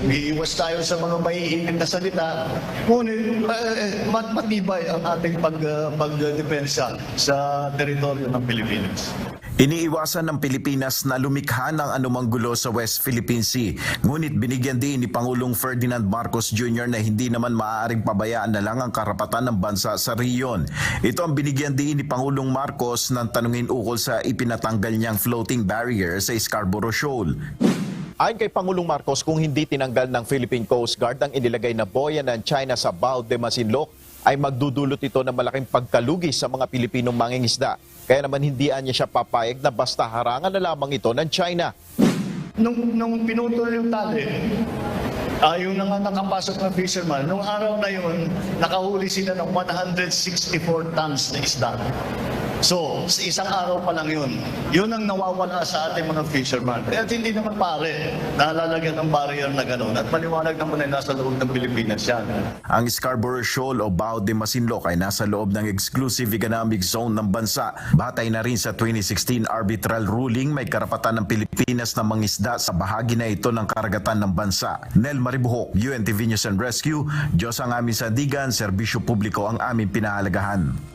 Iiwas tayo sa mga maiinit na salita. Ngunit matibay ang ating pagdepensa sa teritoryo ng Pilipinas. Iniiwasan ng Pilipinas na lumikha ng anumang gulo sa West Philippine Sea. Ngunit binigyan din ni Pangulong Ferdinand Marcos Jr. na hindi naman maaaring pabayaan na lang ang karapatan ng bansa sa riyon. Ito ang binigyan din ni Pangulong Marcos ng tanungin ukol sa ipinatanggal niyang floating barrier sa Scarborough Shoal. Ayon kay Pangulong Marcos, kung hindi tinanggal ng Philippine Coast Guard ang inilagay na boya ng China sa Bao de Masinloc, ay magdudulot ito ng malaking pagkalugi sa mga Pilipinong mangingisda. Kaya naman hindi niya siya papayag na basta harangan na lamang ito ng China. Nung pinutol yung tali, yung nakapasok na fisherman, nung araw na yun, nakahuli sila ng 164 tons na isda. So, sa isang araw pa lang yun. Yun ang nawawala sa ating mga fisherman. At hindi naman pare, nalalagyan ng barrier na gano'n. At maliwanag naman ay nasa loob ng Pilipinas yan. Ang Scarborough Shoal o Bao de Masinloc ay nasa loob ng Exclusive Economic Zone ng bansa. Batay na rin sa 2016 arbitral ruling, may karapatan ng Pilipinas na mangisda sa bahagi na ito ng karagatan ng bansa. Nel Maribuhok, UNTV News and Rescue. Diyos ang aming sandigan, serbisyo publiko ang aming pinahalagahan.